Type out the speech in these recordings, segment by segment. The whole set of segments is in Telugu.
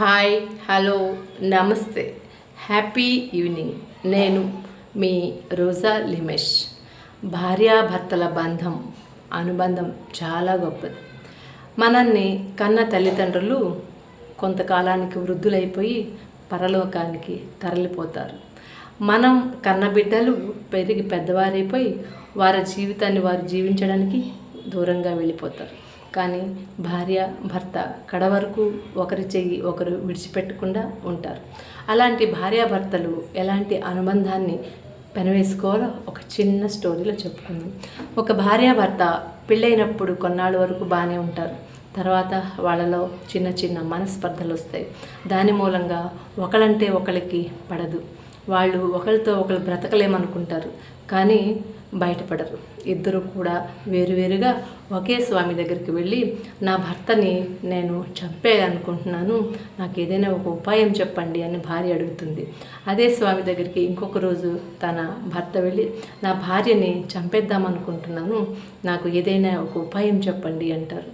హాయ్, హలో, నమస్తే, హ్యాపీ ఈవినింగ్. నేను మీ రోజా లిమేష్. భార్యాభర్తల అనుబంధం చాలా గొప్పది. మనల్ని కన్న తల్లిదండ్రులు కొంతకాలానికి వృద్ధులైపోయి పరలోకానికి తరలిపోతారు. మనం కన్న బిడ్డలు పెరిగి పెద్దవారైపోయి వారి జీవితాన్ని వారు జీవించడానికి దూరంగా వెళ్ళిపోతారు. కానీ భార్య భర్త కడవరకు ఒకరి చెయ్యి ఒకరు విడిచిపెట్టకుండా ఉంటారు. అలాంటి భార్యాభర్తలు ఎలాంటి అనుబంధాన్ని పెనవేసుకోవాలో ఒక చిన్న స్టోరీలో చెప్పుకుందాం. ఒక భార్యాభర్త పెళ్ళైనప్పుడు కొన్నాళ్ళ వరకు బాగానే ఉంటారు. తర్వాత వాళ్ళలో చిన్న చిన్న మనస్పర్ధలు వస్తాయి. దాని మూలంగా ఒకళ్ళంటే ఒకరికి పడదు. వాళ్ళు ఒకరితో ఒకరు బ్రతకలేమనుకుంటారు, కానీ బయటపడరు. ఇద్దరు కూడా వేరువేరుగా ఒకే స్వామి దగ్గరికి వెళ్ళి, నా భర్తని నేను చంపేయాలనుకుంటున్నాను, నాకు ఏదైనా ఒక ఉపాయం చెప్పండి అని భార్య అడుగుతుంది. అదే స్వామి దగ్గరికి ఇంకొక రోజు తన భర్త వెళ్ళి, నా భార్యని చంపేద్దామనుకుంటున్నాను, నాకు ఏదైనా ఒక ఉపాయం చెప్పండి అంటారు.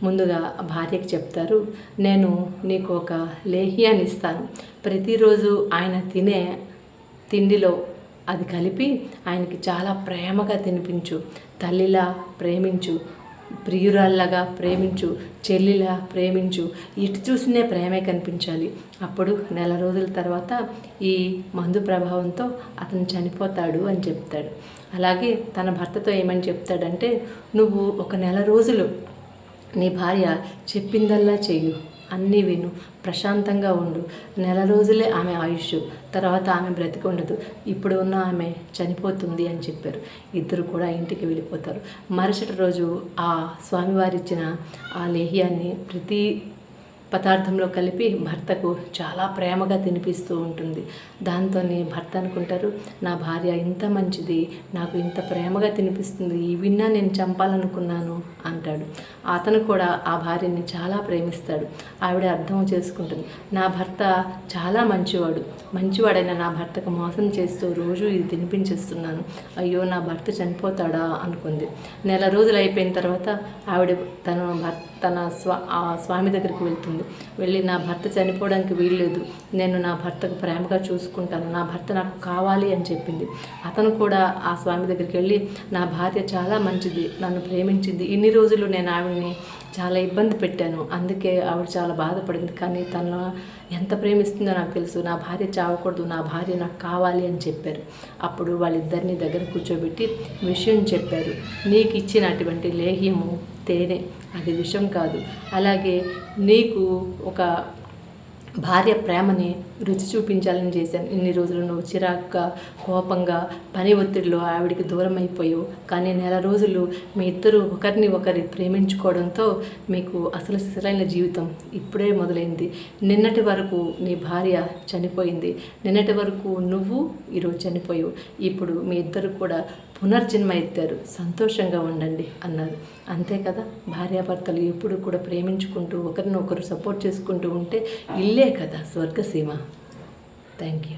ముందుగా భార్యకి చెప్తారు, నేను నీకు ఒక లేహ్యాన్ని ఇస్తాను, ప్రతిరోజు ఆయన తినే తిండిలో అది కలిపి ఆయనకి చాలా ప్రేమగా తినిపించు, తల్లిలా ప్రేమించు, ప్రియురాల్లాగా ప్రేమించు, చెల్లిలా ప్రేమించు, ఇటు చూసినే ప్రేమే కనిపించాలి. అప్పుడు నెల రోజుల తర్వాత ఈ మందు ప్రభావంతో అతను చనిపోతాడు అని చెప్తాడు. అలాగే తన భర్తతో ఏమని చెప్తాడంటే, నువ్వు ఒక నెల రోజులు నీ భార్య చెప్పిందల్లా చెయ్యు, అన్నీ విను, ప్రశాంతంగా ఉండు. నెల రోజులే ఆమె ఆయుష్, తర్వాత ఆమె బ్రతికి ఉండదు, ఇప్పుడు ఉన్న ఆమె చనిపోతుంది అని చెప్పారు. ఇద్దరు కూడా ఇంటికి వెళ్ళిపోతారు. మరుసటి రోజు ఆ స్వామివారిచ్చిన ఆ లేహ్యాన్ని ప్రతి పదార్థంలో కలిపి భర్తకు చాలా ప్రేమగా తినిపిస్తూ ఉంటుంది. దాంతోనే భర్త అనుకుంటారు, నా భార్య ఇంత మంచిది, నాకు ఇంత ప్రేమగా తినిపిస్తుంది, ఈ విన్నా నేను చంపాలనుకున్నాను అంటాడు. అతను కూడా ఆ భార్యని చాలా ప్రేమిస్తాడు. ఆవిడ అర్థం చేసుకుంటుంది, నా భర్త చాలా మంచివాడైన నా భర్తకు మోసం చేస్తూ రోజు ఇది తినిపించేస్తున్నాను, అయ్యో నా భర్త చనిపోతాడా అనుకుంది. నెల రోజులు అయిపోయిన తర్వాత ఆవిడ ఆ స్వామి దగ్గరికి వెళ్తుంది. వెళ్ళి, నా భర్త చనిపోవడానికి వీల్లేదు, నేను నా భర్తకు ప్రేమగా చూసుకుంటాను, నా భర్త నాకు కావాలి అని చెప్పింది. అతను కూడా ఆ స్వామి దగ్గరికి వెళ్ళి, నా భార్య చాలా మంచిది, నన్ను ప్రేమించింది, ఇన్ని రోజులు నేను ఆవిడని చాలా ఇబ్బంది పెట్టాను, అందుకే ఆవిడ చాలా బాధపడింది, కానీ తను ఎంత ప్రేమిస్తుందో నాకు తెలుసు, నా భార్య చావకూడదు, నా భార్య నాకు కావాలి అని చెప్పారు. అప్పుడు వాళ్ళిద్దరిని దగ్గర కూర్చోబెట్టి విషయం చెప్పారు. నీకు ఇచ్చినటువంటి లేహ్యము తేనె, అది విషం కాదు. అలాగే నీకు ఒక భార్య ప్రేమని రుచి చూపించాలని చేశాను. ఇన్ని రోజులు నువ్వు చిరాగ్గా, కోపంగా, పని ఒత్తిడిలో ఆవిడికి దూరం అయిపోయావు, కానీ నెల రోజులు మీ ఇద్దరు ఒకరిని ఒకరి ప్రేమించుకోవడంతో మీకు అసలు సిసలైన జీవితం ఇప్పుడే మొదలైంది. నిన్నటి వరకు నీ భార్య చనిపోయింది, నిన్నటి వరకు నువ్వు ఈరోజు చనిపోయావు, ఇప్పుడు మీ ఇద్దరు కూడా పునర్జన్మ ఎత్తారు, సంతోషంగా ఉండండి అన్నారు. అంతే కదా, భార్యాభర్తలు ఎప్పుడు కూడా ప్రేమించుకుంటూ ఒకరినొకరు సపోర్ట్ చేసుకుంటూ ఉంటే ఇల్లే కదా స్వర్గసీమ. Thank you.